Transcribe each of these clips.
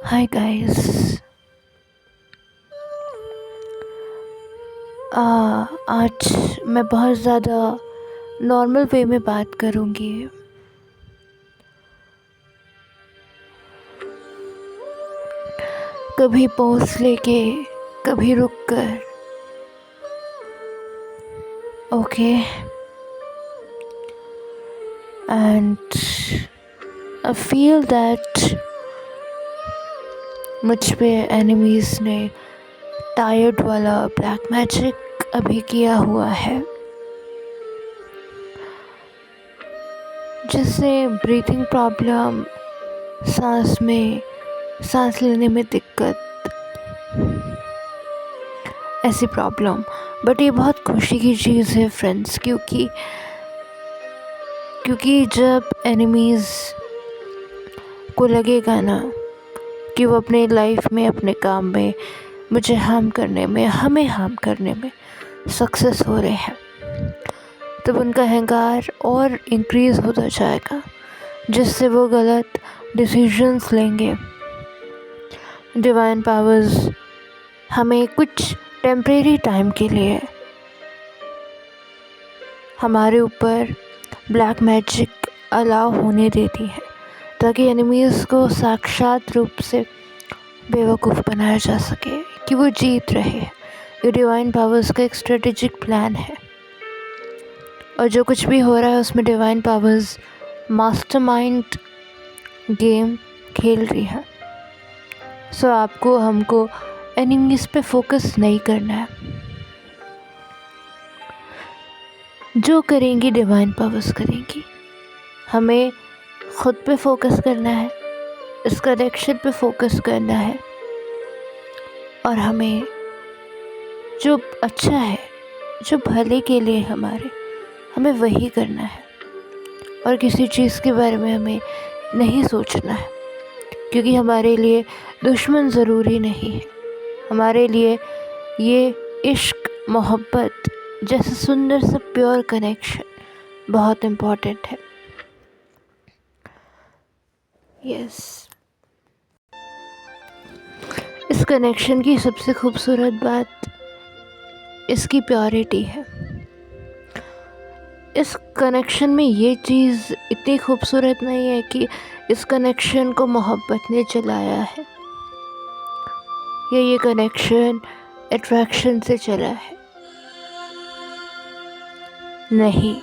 Hi guys. आज मैं बहुत ज़्यादा नॉर्मल वे में बात करूँगी। कभी पॉज लेके, कभी रुक कर। Okay. And I feel that मुझ पे एनिमीज़ ने टायर्ड वाला ब्लैक मैजिक अभी किया हुआ है, जिससे ब्रीथिंग प्रॉब्लम, सांस लेने में दिक्कत, ऐसी प्रॉब्लम। बट ये बहुत खुशी की चीज़ है फ्रेंड्स, क्योंकि जब एनिमीज़ को लगेगा ना कि वो अपने लाइफ में, अपने काम में मुझे हार्म करने में, हमें हार्म करने में सक्सेस हो रहे हैं, तब उनका अहंकार और इंक्रीज़ होता जाएगा, जिससे वो गलत डिसीजंस लेंगे। डिवाइन पावर्स हमें कुछ टेम्परेरी टाइम के लिए हमारे ऊपर ब्लैक मैजिक अलाउ होने देती है, ताकि एनिमीज़ को साक्षात रूप से बेवकूफ़ बनाया जा सके कि वो जीत रहे हैं। ये डिवाइन पावर्स का एक स्ट्रेटेजिक प्लान है, और जो कुछ भी हो रहा है उसमें डिवाइन पावर्स मास्टरमाइंड गेम खेल रही है। सो आपको, हमको एनिमीज़ पे फोकस नहीं करना है। जो करेंगी डिवाइन पावर्स करेंगी। हमें खुद पे फोकस करना है, इस कनेक्शन पे फोकस करना है, और हमें जो अच्छा है, जो भले के लिए हमें वही करना है, और किसी चीज़ के बारे में हमें नहीं सोचना है, क्योंकि हमारे लिए दुश्मन ज़रूरी नहीं है। हमारे लिए ये इश्क, मोहब्बत जैसा सुंदर सा प्योर कनेक्शन बहुत इम्पॉर्टेंट है। यस, इस कनेक्शन की सबसे खूबसूरत बात इसकी प्योरिटी है। इस कनेक्शन में ये चीज़ इतनी खूबसूरत नहीं है कि इस कनेक्शन को मोहब्बत ने चलाया है, या ये कनेक्शन अट्रैक्शन से चला है। नहीं,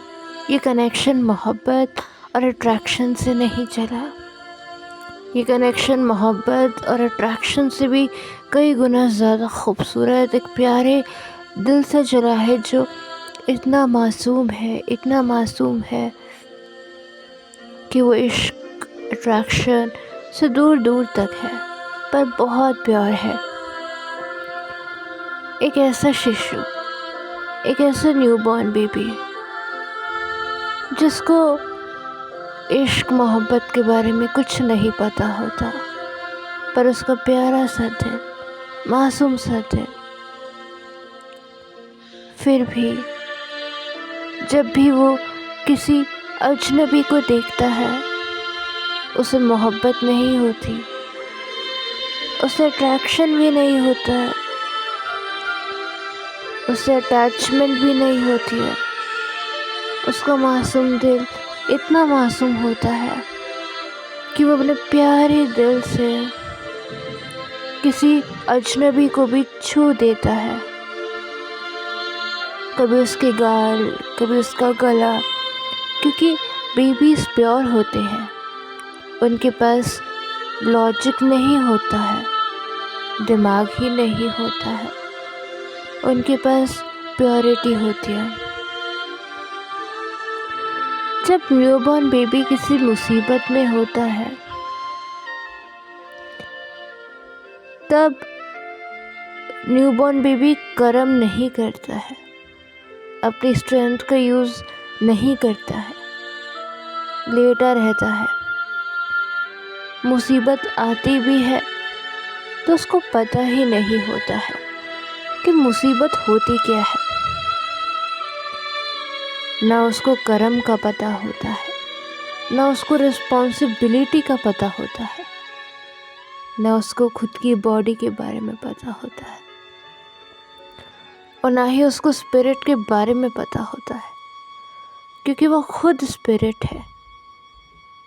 ये कनेक्शन मोहब्बत और अट्रैक्शन से नहीं चला। ये कनेक्शन मोहब्बत और अट्रैक्शन से भी कई गुना ज़्यादा खूबसूरत, एक प्यारे दिल से चला है, जो इतना मासूम है कि वो इश्क, अट्रैक्शन से दूर दूर तक है, पर बहुत प्यार है। एक ऐसा शिशु, एक ऐसा न्यूबॉर्न बेबी जिसको इश्क, मोहब्बत के बारे में कुछ नहीं पता होता, पर उसका प्यारा सा दिल, मासूम सा दिल, फिर भी जब भी वो किसी अजनबी को देखता है, उसे मोहब्बत नहीं होती, उसे अट्रैक्शन भी नहीं होता है, उसे अटैचमेंट भी नहीं होती है। उसका मासूम दिल इतना मासूम होता है कि वो अपने प्यारे दिल से किसी अजनबी को भी छू देता है। कभी उसके गाल, कभी उसका गला, क्योंकि बेबीज़ प्योर होते हैं, उनके पास लॉजिक नहीं होता है, दिमाग ही नहीं होता है, उनके पास प्योरिटी होती है। जब न्यूबॉर्न बेबी किसी मुसीबत में होता है, तब न्यूबॉर्न बेबी कर्म नहीं करता है, अपनी स्ट्रेंथ का यूज़ नहीं करता है, लेटा रहता है। मुसीबत आती भी है तो उसको पता ही नहीं होता है कि मुसीबत होती क्या है। ना उसको कर्म का पता होता है, ना उसको रिस्पॉन्सिबिलिटी का पता होता है, ना उसको खुद की बॉडी के बारे में पता होता है और ना ही उसको स्पिरिट के बारे में पता होता है, क्योंकि वो खुद स्पिरिट है।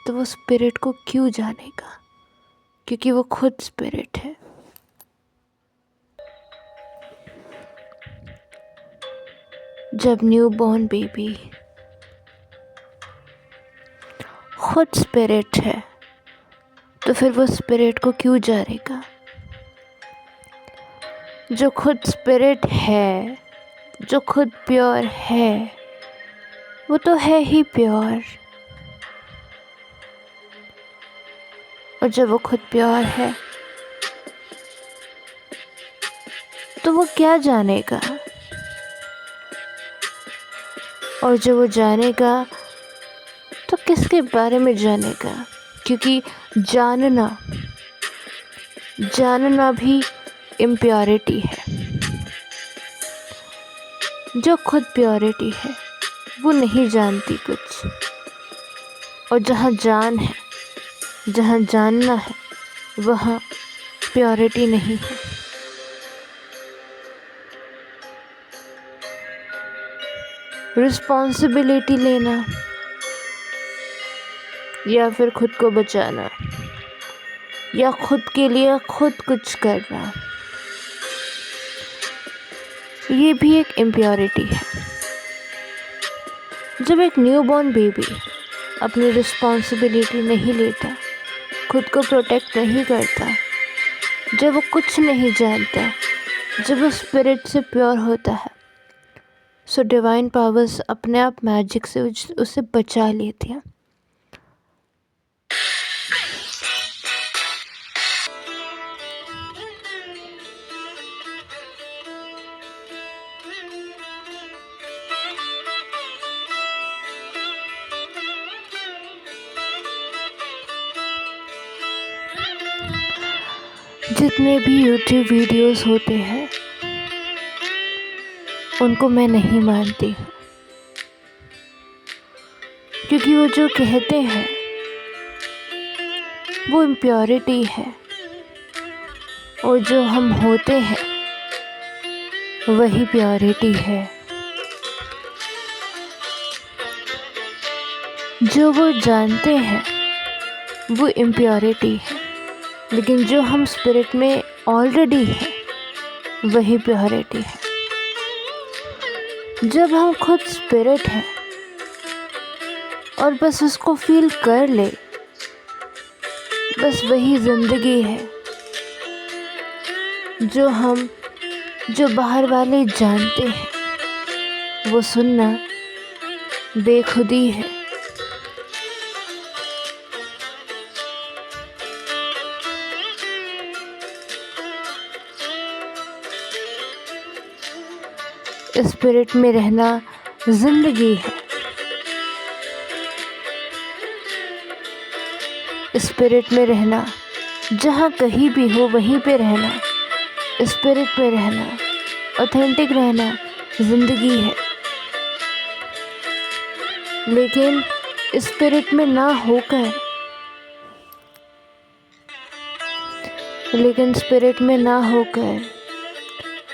तो वो स्पिरिट को क्यों जानेगा, क्योंकि वो खुद स्पिरिट है। जब न्यू बॉर्न बेबी खुद स्पिरिट है तो फिर वो स्पिरिट को क्यों जानेगा। जो खुद स्पिरिट है, जो खुद प्योर है, वो तो है ही प्योर। और जब वो खुद प्योर है तो वो क्या जानेगा। और जब वो जानेगा तो किसके बारे में जानेगा, क्योंकि जानना भी इम्प्योरिटी है। जो खुद प्योरिटी है वो नहीं जानती कुछ। और जहाँ जान है, जहाँ जानना है, वहाँ प्योरिटी नहीं है। रिस्पॉन्सिबिलिटी लेना या फिर खुद को बचाना या खुद के लिए खुद कुछ करना, ये भी एक इम्प्योरिटी है। जब एक न्यूबॉर्न बेबी अपनी रिस्पॉन्सिबिलिटी नहीं लेता, खुद को प्रोटेक्ट नहीं करता, जब वो कुछ नहीं जानता, जब वो स्पिरिट से प्योर होता है, सो डिवाइन पावर्स अपने आप मैजिक से उसे बचा लेती हैं। जितने भी यूट्यूब वीडियोस होते हैं उनको मैं नहीं मानती हूँ, क्योंकि वो जो कहते हैं वो इम्प्योरिटी है और जो हम होते हैं वही प्योरिटी है। जो वो जानते हैं वो इम्प्योरिटी है, लेकिन जो हम स्पिरिट में ऑलरेडी है वही प्योरिटी है। जब हम खुद स्पिरिट हैं और बस उसको फील कर ले, बस वही ज़िंदगी है। जो बाहर वाले जानते हैं वो सुनना बेखुदी है। स्पिरिट में रहना जिंदगी है। स्पिरिट में रहना, जहाँ कहीं भी हो वहीं पे रहना, स्पिरिट में रहना, ऑथेंटिक रहना जिंदगी है। लेकिन स्पिरिट में ना होकर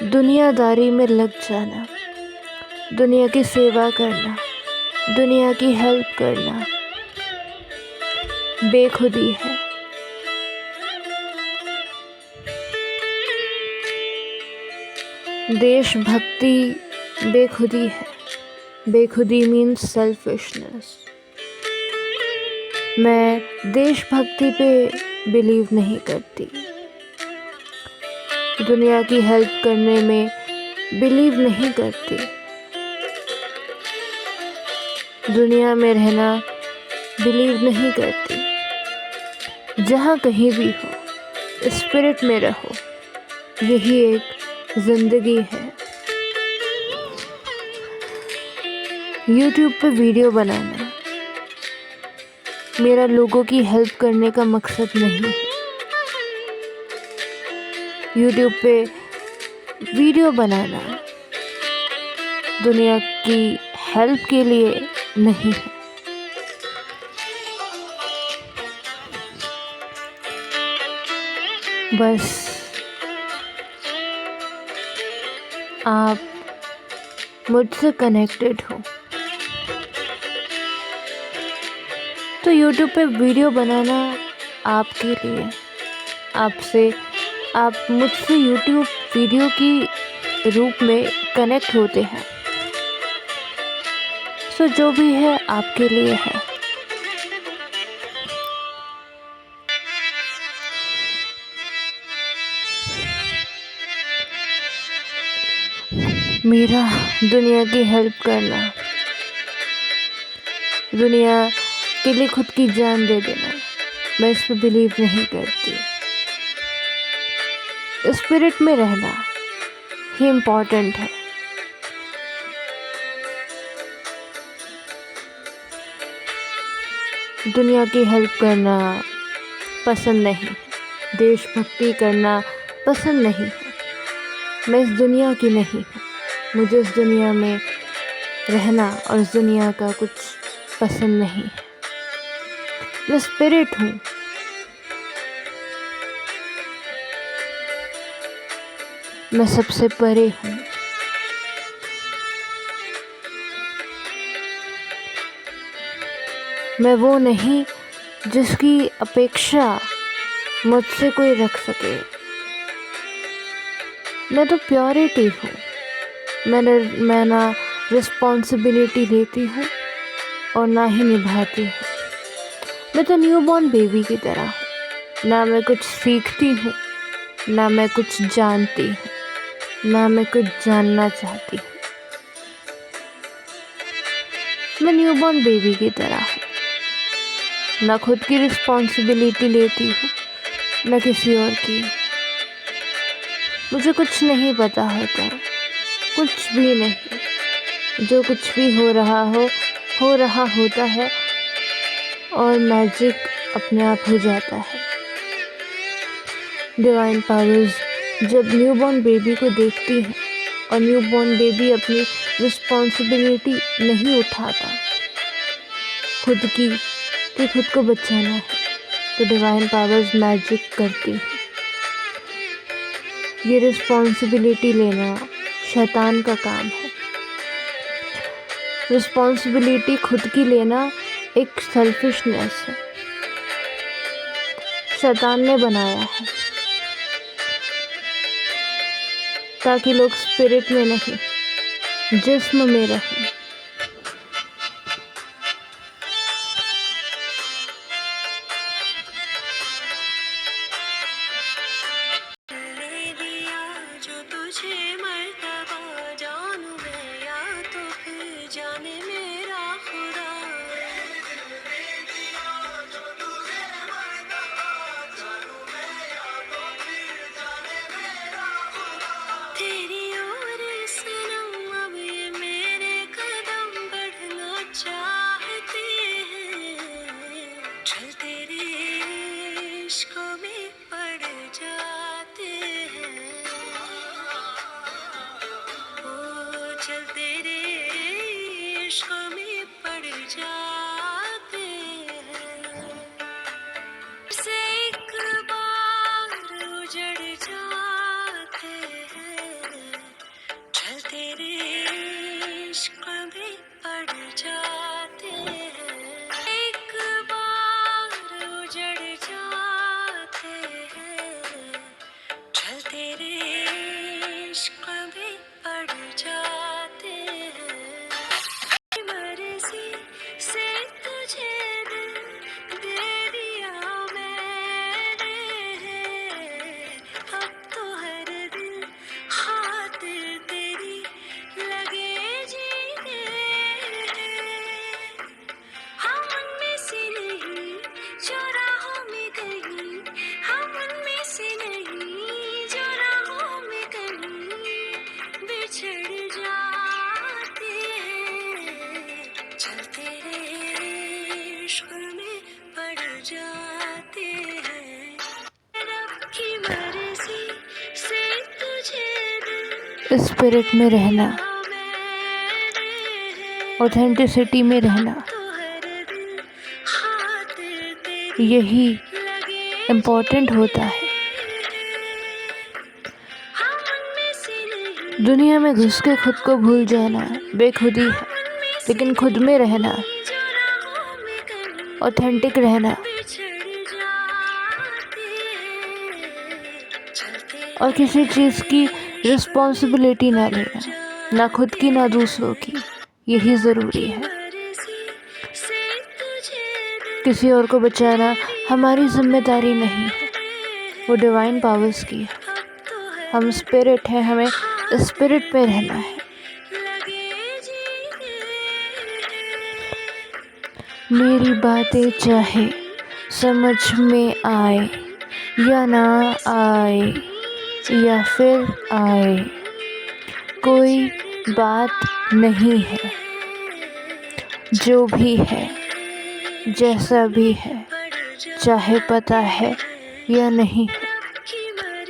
दुनियादारी में लग जाना, दुनिया की सेवा करना, दुनिया की हेल्प करना बेखुदी है। देशभक्ति बेखुदी है। बेखुदी मीन्स सेल्फिशनेस। मैं देशभक्ति पे बिलीव नहीं करती, दुनिया की हेल्प करने में बिलीव नहीं करती, दुनिया में रहना बिलीव नहीं करती। जहाँ कहीं भी हो स्पिरिट में रहो, यही एक ज़िंदगी है। यूट्यूब पे वीडियो बनाना मेरा लोगों की हेल्प करने का मकसद नहीं है। यूट्यूब पे वीडियो बनाना दुनिया की हेल्प के लिए नहीं है। बस आप मुझसे कनेक्टेड हो। तो यूट्यूब पे वीडियो बनाना आपके लिए, आप मुझसे यूट्यूब वीडियो की रूप में कनेक्ट होते हैं। सो जो भी है आपके लिए है। मेरा दुनिया की हेल्प करना, दुनिया के लिए खुद की जान दे देना, मैं इस पर बिलीव नहीं करती। स्पिरिट में रहना ही इम्पोर्टेंट है। दुनिया की हेल्प करना पसंद नहीं, देशभक्ति करना पसंद नहीं है। मैं इस दुनिया की नहीं हूँ, मुझे इस दुनिया में रहना और इस दुनिया का कुछ पसंद नहीं है। मैं स्पिरिट हूँ। मैं सबसे परे हूँ। मैं वो नहीं जिसकी अपेक्षा मुझसे कोई रख सके। मैं तो प्योरिटी हूँ। मैं ना रिस्पॉन्सिबिलिटी लेती हूँ और ना ही निभाती हूँ। मैं तो न्यूबॉर्न बेबी की तरह हूँ। ना मैं कुछ सीखती हूँ, ना मैं कुछ जानती हूँ, ना मैं कुछ जानना चाहती हूँ। मैं न्यूबॉर्न बेबी की तरह हूँ। ना खुद की रिस्पॉन्सिबिलिटी लेती हूँ, ना किसी और की। मुझे कुछ नहीं पता होता, कुछ भी नहीं। जो कुछ भी हो रहा होता है और मैजिक अपने आप हो जाता है। डिवाइन पावर्स जब न्यूबॉर्न बेबी को देखती हैं और न्यूबॉर्न बेबी अपनी रिस्पॉन्सिबिलिटी नहीं उठाता खुद की, कि खुद को बचाना है, तो डिवाइन पावर्स मैजिक करती है। ये रिस्पॉन्सिबिलिटी लेना शैतान का काम है। रिस्पॉन्सिबिलिटी खुद की लेना एक सेल्फिशनेस है, शैतान ने बनाया है ताकि लोग स्पिरिट में नहीं, जिस्म में रहें। स्पिरिट में रहना, ऑथेंटिसिटी में रहना, यही इम्पोर्टेंट होता है। दुनिया में घुस के खुद को भूल जाना बेखुदी है, लेकिन खुद में रहना, ऑथेंटिक रहना और किसी चीज़ की रिस्पॉन्सिबिलिटी ना लेना, ना खुद की ना दूसरों की, यही ज़रूरी है। किसी और को बचाना हमारी जिम्मेदारी नहीं है, वो डिवाइन पावर्स की है। हम स्पिरिट हैं, हमें स्पिरिट में रहना है। मेरी बातें चाहे समझ में आए या ना आए या फिर आए, कोई बात नहीं है। जो भी है, जैसा भी है, चाहे पता है या नहीं,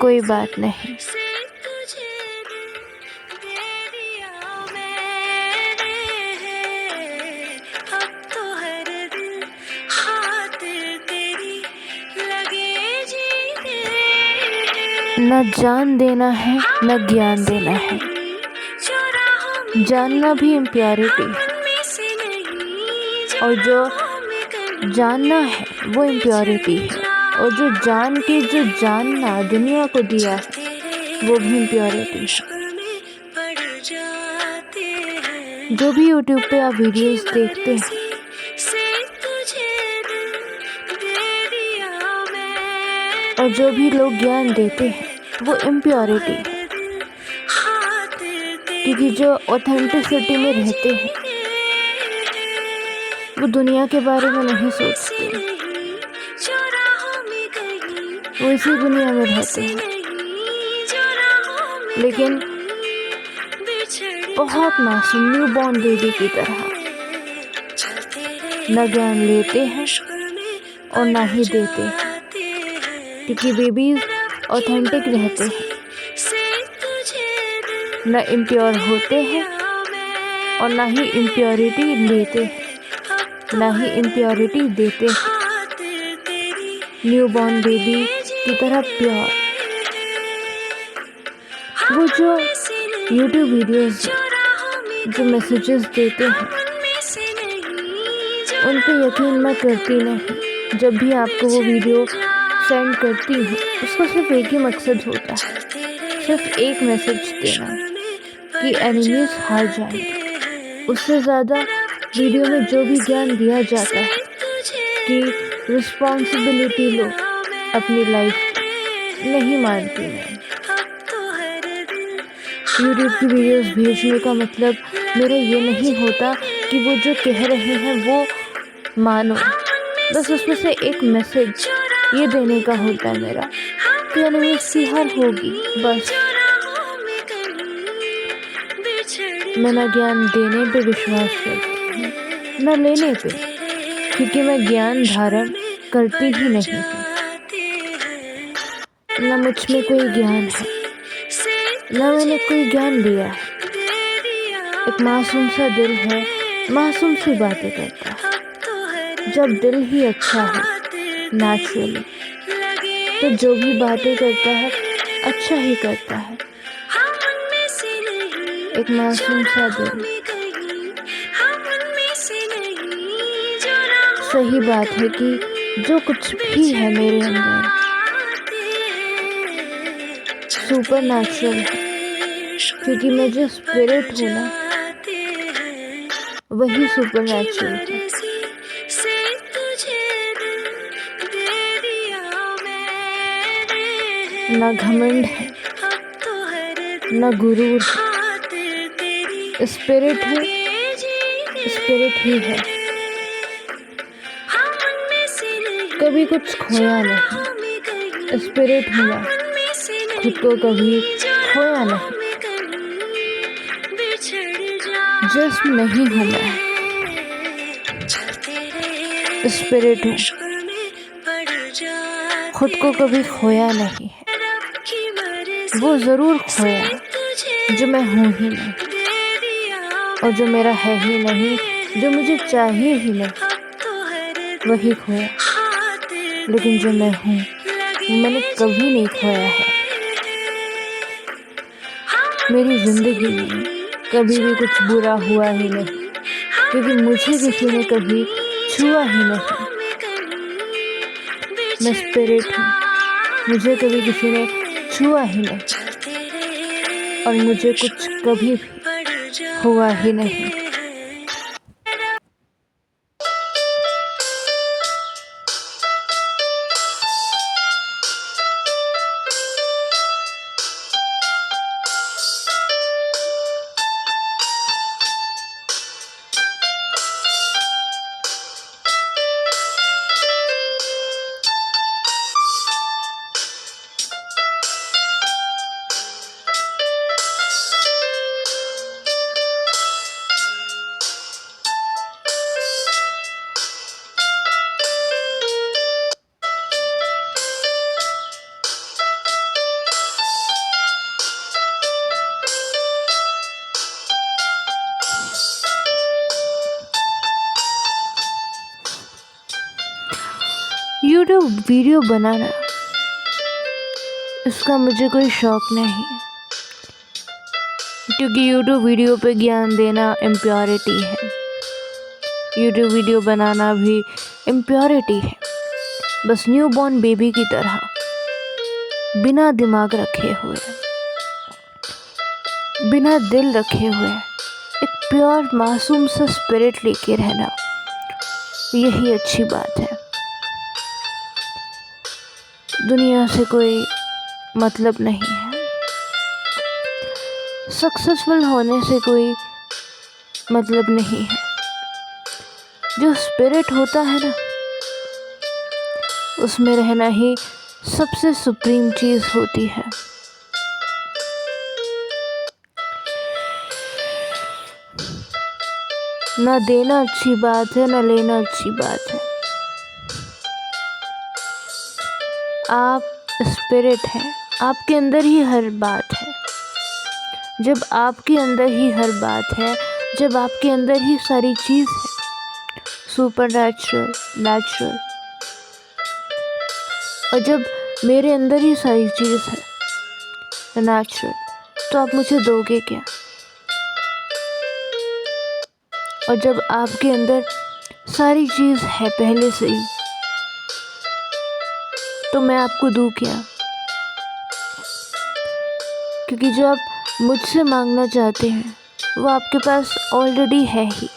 कोई बात नहीं। न जान देना है न ज्ञान देना है। जानना भी इम्प्योरिटी है, और जो जानना है वो इम्प्योरिटी है, और जो जान के जो जानना दुनिया को दिया है वो भी इम्प्योरिटी है। जो भी यूट्यूब पे आप वीडियोस देखते हैं, और जो भी लोग ज्ञान देते हैं वो इम्प्योरिटी है, क्योंकि जो ऑथेंटिसिटी में रहते हैं वो दुनिया के बारे में नहीं सोचते, वो इसी दुनिया में रहते हैं, लेकिन बहुत मासूम न्यूबॉर्न बेबी की तरह न ज्ञान लेते हैं और ना ही देते हैं, क्योंकि बेबीज ऑथेंटिक रहते हैं, न इम्प्योर होते हैं और ना ही इम्प्योरिटी लेते हैं, ना ही इम्प्योरिटी देते हैं। न्यूबॉर्न बेबी की तरह प्योर। वो जो यूट्यूब वीडियोस जो मैसेजेस देते हैं उन पे यकीन मैं करती नहीं। जब भी आपको वो वीडियो सेंड करती हूँ उसका सिर्फ एक ही मकसद होता है, सिर्फ एक मैसेज देना कि एनिमीज हार जाएंगे। उससे ज़्यादा वीडियो में जो भी ज्ञान दिया जाता है कि रिस्पॉन्सिबिलिटी लो अपनी लाइफ की, नहीं मानती मैं। यूट्यूब की वीडियोस भेजने का मतलब मेरा ये नहीं होता कि वो जो कह रहे हैं वो मानो, बस उसमें से एक मैसेज ये देने का होता है मेरा कि एनिमीज की हार होगी, बस। मैं ना ज्ञान देने पे विश्वास करती हूँ न लेने पे, क्योंकि मैं ज्ञान धारण करती ही नहीं हूँ। न मुझ में कोई ज्ञान है, न मैंने कोई ज्ञान लिया है। एक मासूम सा दिल है, मासूम सी बातें करता है। जब दिल ही अच्छा है नेचुरली, तो जो भी बातें करता है अच्छा ही करता है। एक मासूम सा दिल। सही बात है कि जो कुछ भी है मेरे अंदर सुपर नेचुरल है, क्योंकि मैं जो स्पिरिट हूँ ना वही सुपर नेचुरल है। न घमंड है न गुरूर है, स्पिरिट है, स्पिरिट ही है। कभी कुछ खोया नहीं, स्पिरिट हूँ मैं, खुद को कभी खोया नहीं। जिस्म नहीं हूँ मैं, स्पिरिट हूँ, खुद को कभी खोया नहीं है। वो ज़रूर खोया जो मैं हूँ ही नहीं, और जो मेरा है ही नहीं, जो मुझे चाहिए ही नहीं, वही खोया। लेकिन जो मैं हूँ मैंने कभी नहीं खोया है। मेरी ज़िंदगी में कभी भी कुछ बुरा हुआ ही नहीं, क्योंकि मुझे किसी ने कभी छुआ ही नहीं। मैं स्पिरिट हूँ, मुझे कभी किसी ने छुआ ही नहीं और मुझे कुछ कभी भी हुआ ही नहीं। यूट्यूब वीडियो बनाना, इसका मुझे कोई शौक़ नहीं, क्योंकि यूट्यूब वीडियो पे ज्ञान देना इम्प्योरिटी है। यूट्यूब वीडियो बनाना भी इम्प्योरिटी है, बस न्यू बॉर्न बेबी की तरह, बिना दिमाग रखे हुए, बिना दिल रखे हुए, एक प्योर मासूम सा स्पिरिट लेके रहना, यही अच्छी बात है। दुनिया से कोई मतलब नहीं है, सक्सेसफुल होने से कोई मतलब नहीं है। जो स्पिरिट होता है ना, उसमें रहना ही सबसे सुप्रीम चीज़ होती है। ना देना अच्छी बात है, ना लेना अच्छी बात है। आप स्पिरिट हैं, आपके अंदर ही हर बात है। जब आपके अंदर ही हर बात है, जब आपके अंदर ही सारी चीज़ है, सुपर नेचुरल, नेचुरल, और जब मेरे अंदर ही सारी चीज़ है नेचुरल, तो आप मुझे दोगे क्या? और जब आपके अंदर सारी चीज़ है पहले से ही, तो मैं आपको दूँ क्या? क्योंकि जो आप मुझसे मांगना चाहते हैं वो आपके पास ऑलरेडी है ही,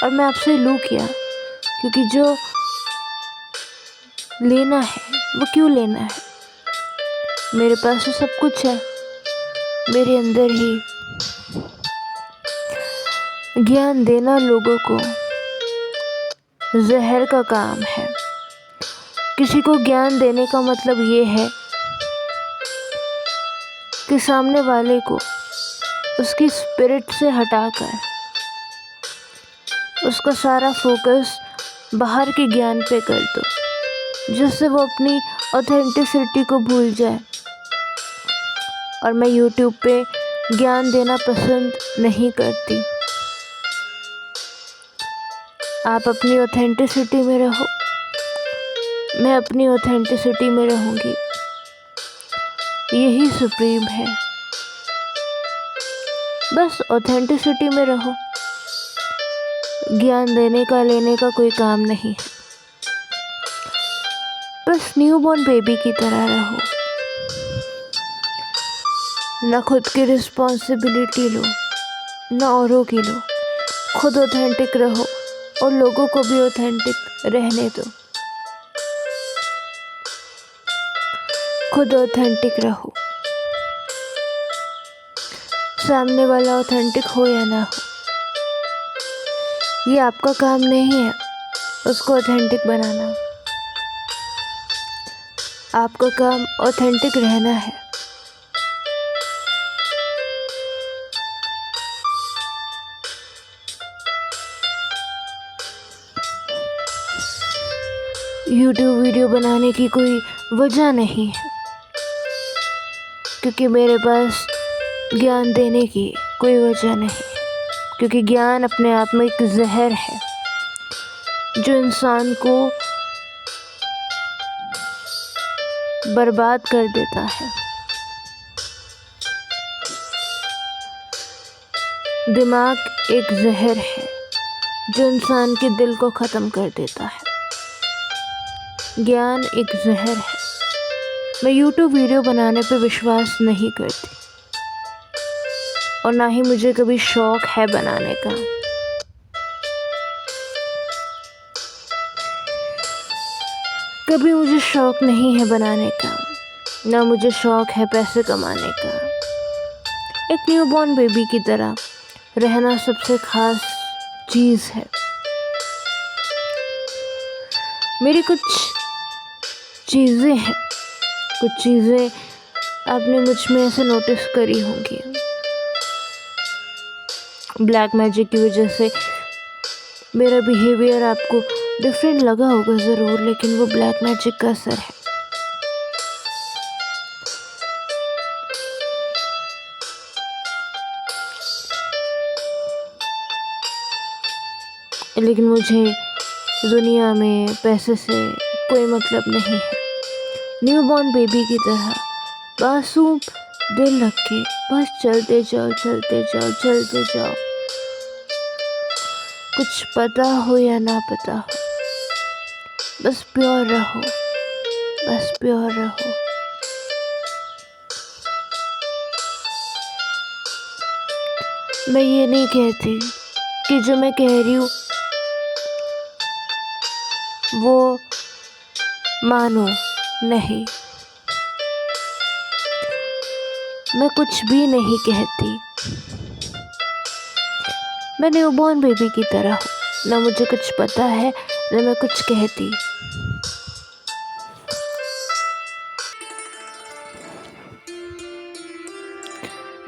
और मैं आपसे लूँ क्या? क्योंकि जो लेना है वो क्यों लेना है? मेरे पास तो सब कुछ है, मेरे अंदर ही। ज्ञान देना लोगों को जहर का काम है। किसी को ज्ञान देने का मतलब ये है कि सामने वाले को उसकी स्पिरिट से हटाकर उसका सारा फोकस बाहर के ज्ञान पे कर दो, जिससे वो अपनी ऑथेंटिसिटी को भूल जाए। और मैं यूट्यूब पे ज्ञान देना पसंद नहीं करती। आप अपनी ऑथेंटिसिटी में रहो, मैं अपनी ऑथेंटिसिटी में रहूँगी, यही सुप्रीम है। बस ऑथेंटिसिटी में रहो, ज्ञान देने का लेने का कोई काम नहीं है। बस न्यूबॉर्न बेबी की तरह रहो, ना खुद की रिस्पॉन्सिबिलिटी लो, ना औरों की लो। खुद ऑथेंटिक रहो और लोगों को भी ऑथेंटिक रहने दो। खुद ऑथेंटिक रहो, सामने वाला ऑथेंटिक हो या ना हो, ये आपका काम नहीं है उसको ऑथेंटिक बनाना। आपका काम ऑथेंटिक रहना है। यूट्यूब वीडियो बनाने की कोई वजह नहीं है, क्योंकि मेरे पास ज्ञान देने की कोई वजह नहीं, क्योंकि ज्ञान अपने आप में एक जहर है जो इंसान को बर्बाद कर देता है। दिमाग एक जहर है जो इंसान के दिल को ख़त्म कर देता है। ज्ञान एक जहर है। मैं यूट्यूब वीडियो बनाने पे विश्वास नहीं करती और ना ही मुझे कभी शौक़ है बनाने का। कभी मुझे शौक़ नहीं है बनाने का, ना मुझे शौक़ है पैसे कमाने का। एक न्यूबॉर्न बेबी की तरह रहना सबसे ख़ास चीज़ है। मेरी कुछ चीज़ें हैं, कुछ चीज़ें आपने मुझ में ऐसे नोटिस करी होंगी। ब्लैक मैजिक की वजह से मेरा बिहेवियर आपको डिफरेंट लगा होगा ज़रूर, लेकिन वो ब्लैक मैजिक का असर है। लेकिन मुझे दुनिया में पैसे से कोई मतलब नहीं है। न्यूबॉर्न बेबी की तरह मासूम दिल रख के बस चलते जाओ, चलते जाओ, चलते जाओ। कुछ पता हो या ना पता हो, बस प्योर रहो, बस प्योर रहो। मैं ये नहीं कहती कि जो मैं कह रही हूँ वो मानो, नहीं, मैं कुछ भी नहीं कहती। मैं न्यूबॉर्न बेबी की तरह हूँ, ना मुझे कुछ पता है ना मैं कुछ कहती।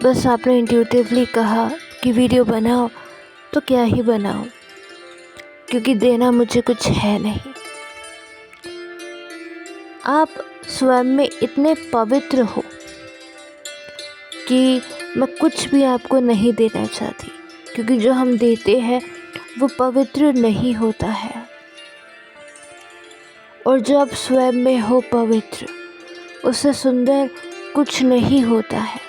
बस आपने इंट्यूटिवली कहा कि वीडियो बनाओ, तो क्या ही बनाओ, क्योंकि देना मुझे कुछ है नहीं। आप स्वयं में इतने पवित्र हो कि मैं कुछ भी आपको नहीं देना चाहती, क्योंकि जो हम देते हैं वो पवित्र नहीं होता है। और जो आप स्वयं में हो पवित्र, उससे सुंदर कुछ नहीं होता है।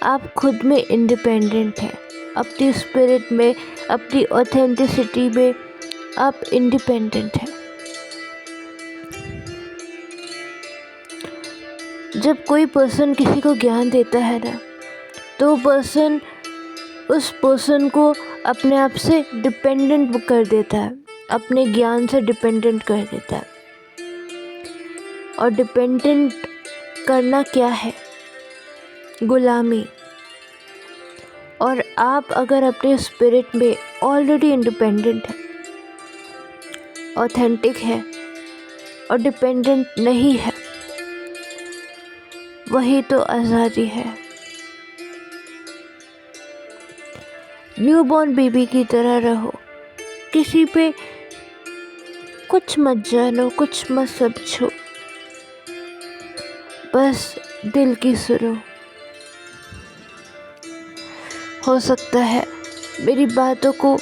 आप खुद में इंडिपेंडेंट हैं, अपनी स्पिरिट में, अपनी ऑथेंटिसिटी में आप इंडिपेंडेंट हैं। जब कोई पर्सन किसी को ज्ञान देता है ना, तो उस पर्सन को अपने आप से डिपेंडेंट कर देता है, अपने ज्ञान से डिपेंडेंट कर देता है। और डिपेंडेंट करना क्या है? गुलामी। और आप अगर अपने स्पिरिट में ऑलरेडी इंडिपेंडेंट है, ऑथेंटिक है और डिपेंडेंट नहीं है, वही तो आज़ादी है। न्यूबॉर्न बेबी की तरह रहो, किसी पे कुछ मत जानो, कुछ मत समझो, बस दिल की सुनो। हो सकता है मेरी बातों को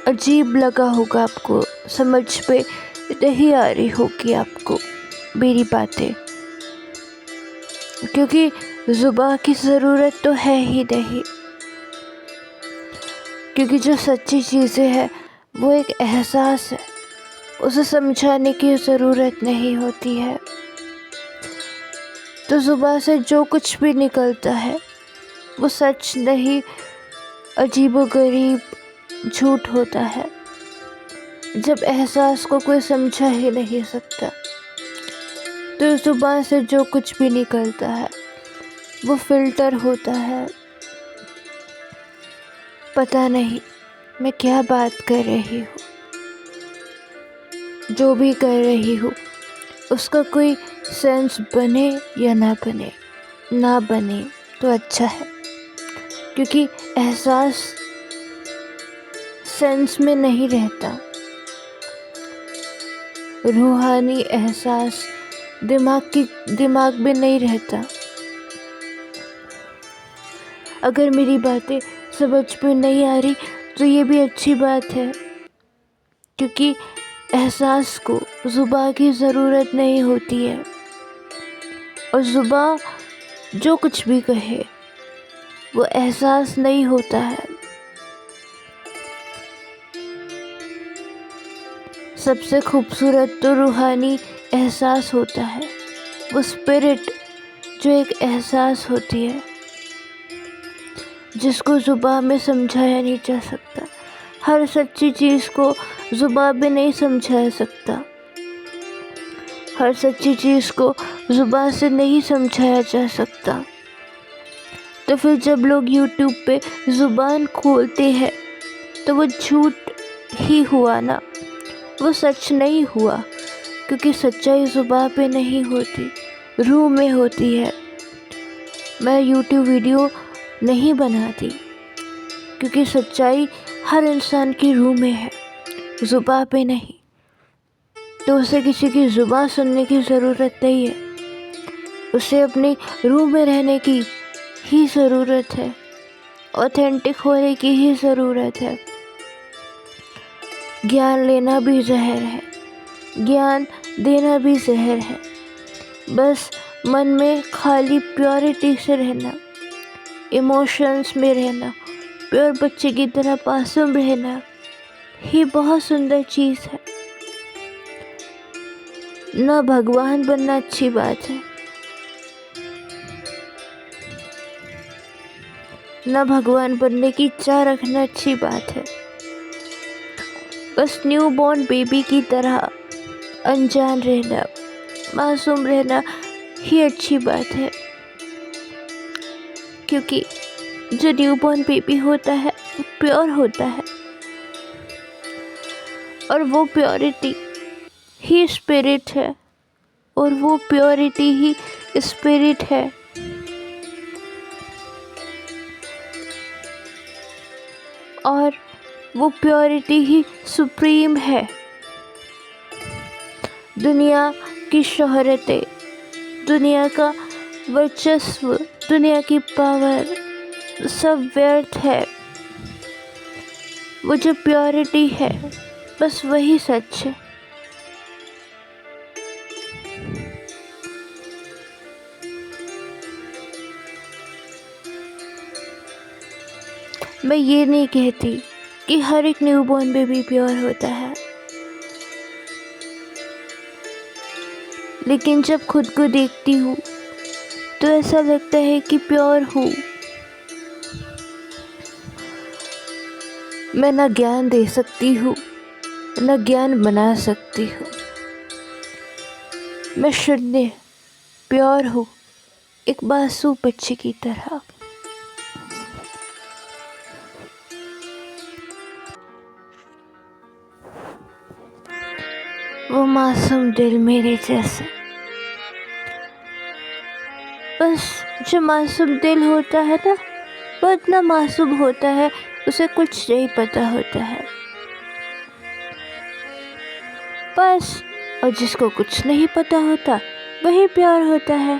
अजीब लगा होगा, आपको समझ पे नहीं आ रही होगी आपको मेरी बातें, क्योंकि ज़ुबान की ज़रूरत तो है ही नहीं। क्योंकि जो सच्ची चीज़ें हैं वो एक एहसास है, उसे समझाने की ज़रूरत नहीं होती है। तो ज़ुबान से जो कुछ भी निकलता है वो सच नहीं, अजीबोगरीब झूठ होता है। जब एहसास को कोई समझा ही नहीं सकता, तो ज़ुबान से जो कुछ भी निकलता है वो फ़िल्टर होता है। पता नहीं मैं क्या बात कर रही हूँ, जो भी कर रही हूँ उसका कोई सेंस बने या ना बने तो अच्छा है, क्योंकि एहसास सेंस में नहीं रहता। रूहानी एहसास दिमाग में नहीं रहता। अगर मेरी बातें समझ में नहीं आ रही तो ये भी अच्छी बात है, क्योंकि एहसास को ज़ुबान की ज़रूरत नहीं होती है। और ज़ुबान जो कुछ भी कहे वो एहसास नहीं होता है। सबसे खूबसूरत तो रूहानी एहसास होता है, वो स्पिरिट जो एक एहसास होती है जिसको ज़ुबान में समझाया नहीं जा सकता। हर सच्ची चीज़ को ज़ुबान में नहीं समझाया सकता, हर सच्ची चीज़ को ज़ुबान से नहीं समझाया जा सकता। तो फिर जब लोग यूट्यूब पे ज़ुबान खोलते हैं तो वो झूठ ही हुआ ना, वो सच नहीं हुआ, क्योंकि सच्चाई ज़ुबान पे नहीं होती, रूह में होती है। मैं यूट्यूब वीडियो नहीं बनाती क्योंकि सच्चाई हर इंसान की रूह में है, ज़ुबान पे नहीं। तो उसे किसी की ज़ुबान सुनने की ज़रूरत नहीं है, उसे अपनी रूह में रहने की ही ज़रूरत है, ऑथेंटिक होने की ही ज़रूरत है। ज्ञान लेना भी जहर है, ज्ञान देना भी जहर है। बस मन में खाली प्योरिटी से रहना, इमोशंस में रहना, प्योर बच्चे की तरह मासूम रहना ही बहुत सुंदर चीज़ है। ना भगवान बनना अच्छी बात है, ना भगवान बनने की इच्छा रखना अच्छी बात है। बस न्यू बॉर्न बेबी की तरह अनजान रहना, मासूम रहना ही अच्छी बात है। क्योंकि जो न्यू बॉर्न बेबी होता है वो प्योर होता है, और वो प्योरिटी ही स्पिरिट है, और वो प्योरिटी ही स्पिरिट है। और वो प्योरिटी ही सुप्रीम है। दुनिया की शोहरतें, दुनिया का वर्चस्व, दुनिया की पावर सब व्यर्थ है। वो जो प्योरिटी है बस वही सच है। मैं ये नहीं कहती कि हर एक न्यूबॉर्न बेबी प्योर होता है, लेकिन जब खुद को देखती हूँ तो ऐसा लगता है कि प्योर हूँ। मैं ना ज्ञान दे सकती हूँ, ना ज्ञान बना सकती हूँ। मैं शून्य प्योर हूँ, एक मासूम बच्चे की तरह। वो मासूम दिल मेरे जैसा, बस जो मासूम दिल होता है ना वो इतना मासूम होता है, उसे कुछ नहीं पता होता है बस। और जिसको कुछ नहीं पता होता वही प्यार होता है,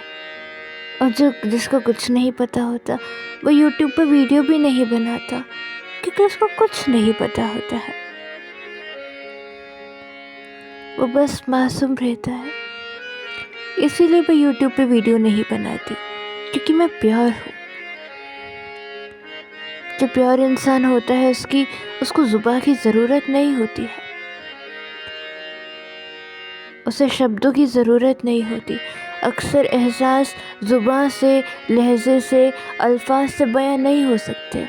और जिसको कुछ नहीं पता होता वो यूट्यूब पर वीडियो भी नहीं बनाता, क्योंकि उसको कुछ नहीं पता होता है। वो बस मासूम रहता है। इसीलिए मैं यूट्यूब पे वीडियो नहीं बनाती, क्योंकि मैं प्योर हूँ। जो प्योर इंसान होता है उसको जुबान की ज़रूरत नहीं होती है, उसे शब्दों की ज़रूरत नहीं होती। अक्सर एहसास ज़ुबान से, लहजे से, अल्फाज से बयां नहीं हो सकते।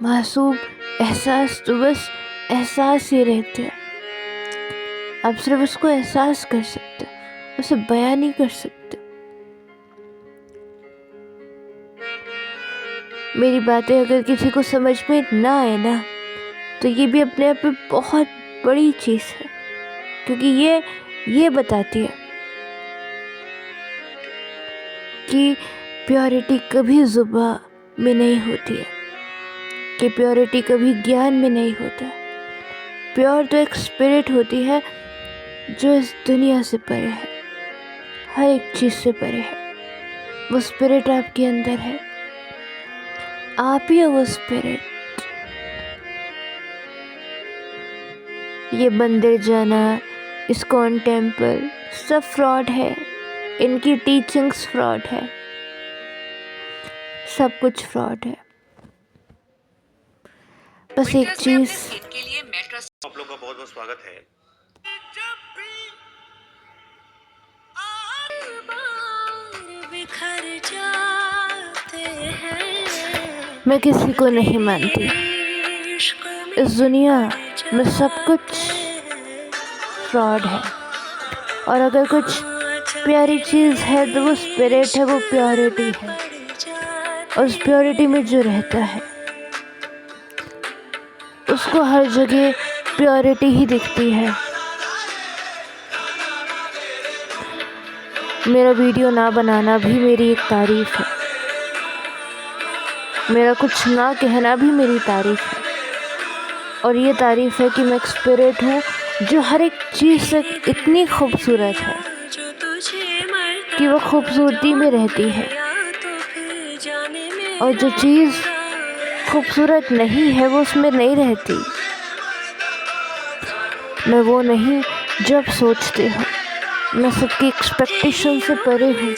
मासूम एहसास तो बस एहसास ही रहते हैं। आप सिर्फ उसको एहसास कर सकते, उसे बयां नहीं कर सकते। मेरी बातें अगर किसी को समझ में ना आए ना, तो ये भी अपने आप में बहुत बड़ी चीज़ है, क्योंकि ये बताती है कि प्योरिटी कभी जुबान में नहीं होती है, कि प्योरिटी कभी ज्ञान में नहीं होता है। प्योर तो एक स्पिरिट होती है जो इस दुनिया से परे है, हर एक चीज़ से परे है। वो स्पिरिट आपके अंदर है, आप ही हो वो स्पिरिट। ये मंदिर जाना, इस्कॉन टेम्पल सब फ्रॉड है, इनकी टीचिंग्स फ्रॉड है, सब कुछ फ्रॉड है। बस एक चीज, आप लोग का बहुत बहुत स्वागत है। मैं किसी को नहीं मानती। इस दुनिया में सब कुछ फ्रॉड है, और अगर कुछ प्यारी चीज़ है तो वो स्पिरिट है, वो प्योरिटी है। और उस प्योरिटी में जो रहता है उसको हर जगह प्योरिटी ही दिखती है। मेरा वीडियो ना बनाना भी मेरी एक तारीफ है, मेरा कुछ ना कहना भी मेरी तारीफ है। और ये तारीफ है कि मैं एक स्पिरिट हूँ जो हर एक चीज़ से इतनी खूबसूरत है कि वो खूबसूरती में रहती है, और जो चीज़ खूबसूरत नहीं है वो उसमें नहीं रहती। मैं वो नहीं जो आप सोचते हो, मैं सबकी एक्सपेक्टेशन से परे हूँ।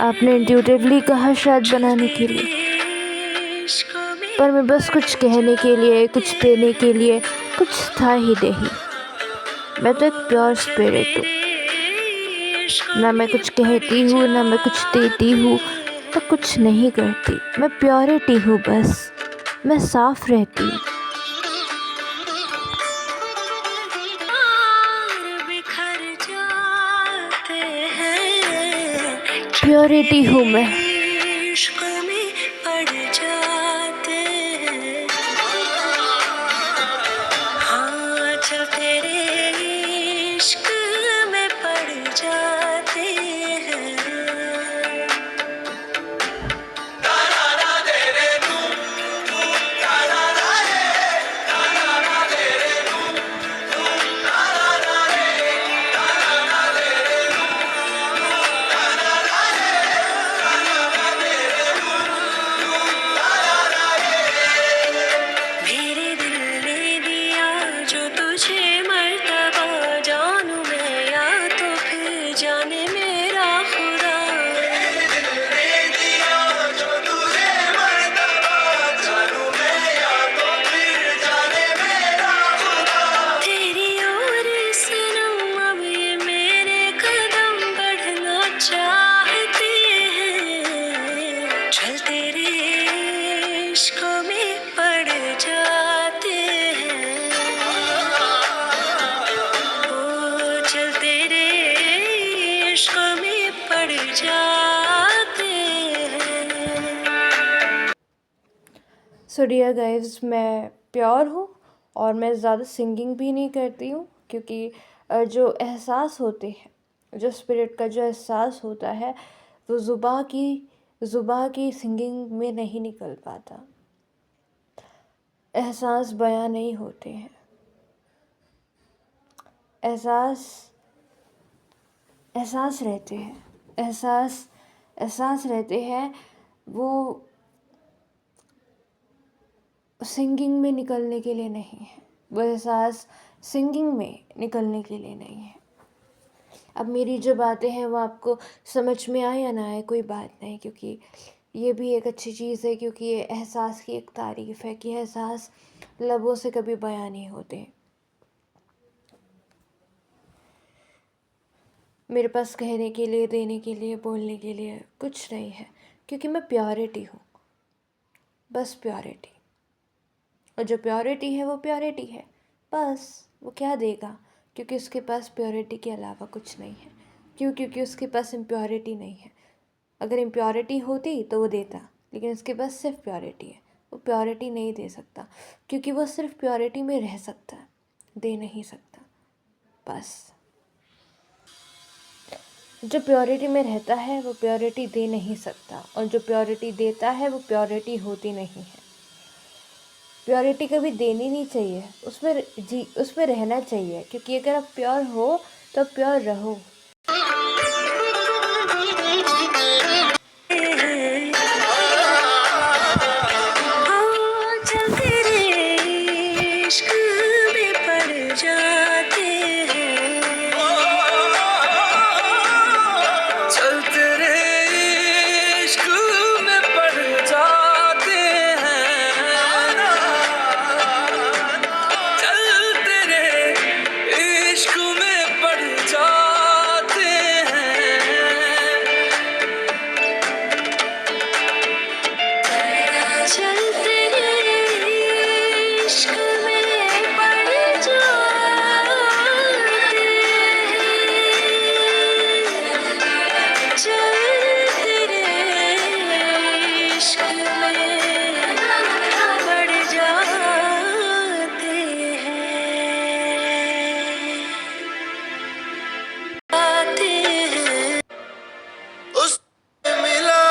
आपने इंट्यूटिवली कहा शायद बनाने के लिए, पर मैं बस कुछ कहने के लिए, कुछ देने के लिए, कुछ था ही नहीं। मैं तो एक प्योर स्पिरिट हूँ। ना मैं कुछ कहती हूँ, ना मैं कुछ देती हूँ, तो कुछ नहीं करती। मैं प्योरिटी हूँ, बस मैं साफ रहती हूँ। प्योरिटी हूँ मैं। सो डियर गाइज, मैं प्योर हूँ और मैं ज़्यादा सिंगिंग भी नहीं करती हूँ, क्योंकि जो एहसास होते हैं, जो स्पिरिट का जो एहसास होता है वो ज़ुबां की सिंगिंग में नहीं निकल पाता। एहसास बयां नहीं होते हैं, एहसास रहते हैं, एहसास रहते हैं। वो सिंगिंग में निकलने के लिए नहीं है, वो एहसास सिंगिंग में निकलने के लिए नहीं है। अब मेरी जो बातें हैं वो आपको समझ में आए या ना आए, कोई बात नहीं, क्योंकि ये भी एक अच्छी चीज़ है, क्योंकि ये एहसास की एक तारीफ़ है कि एहसास लबों से कभी बयां नहीं होते। मेरे पास कहने के लिए, देने के लिए, बोलने के लिए कुछ नहीं है, क्योंकि मैं प्योरिटी हूँ, बस प्योरिटी। और जो प्योरिटी है वो प्योरिटी है, बस। वो क्या देगा, क्योंकि उसके पास प्योरिटी के अलावा कुछ नहीं है। क्यों? क्योंकि उसके पास इम्प्योरिटी नहीं है। अगर इम्प्योरिटी होती तो वो देता, लेकिन उसके पास सिर्फ प्योरिटी है। वो प्योरिटी नहीं दे सकता, क्योंकि वो सिर्फ प्योरिटी में रह सकता है, दे नहीं सकता। बस जो प्योरिटी में रहता है वो प्योरिटी दे नहीं सकता, और जो प्योरिटी देता है वो प्योरिटी होती नहीं है। प्योरिटी कभी देनी नहीं चाहिए, उसमें रहना चाहिए, क्योंकि अगर आप प्योर हो तो प्योर रहो। चल तेरे इश्क में पड़ जा चलते इश्क में पड़ जाते हैं, चलते इश्क में पड़ जाते हैं, आते हैं। उस मिला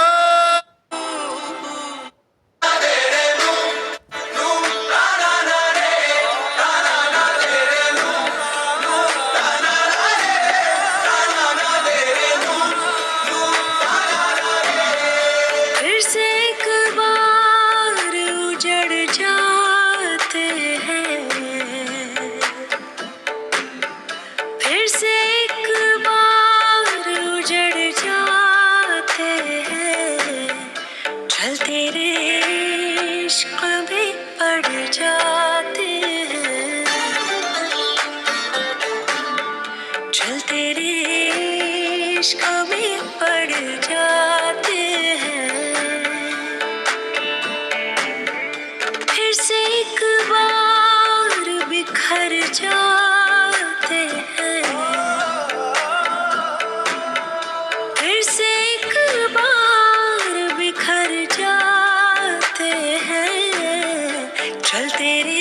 फिर से एक बार उजड़ जाते हैं, फिर से एक बार उजड़ जाते हैं, चलते रे इश्क में पड़ जाते हैं, चलते रे इश्क में पड़ जाते हैं, फिर से एक बार बिखर जाते हैं, फिर से एक बार बिखर जाते हैं, चलते रे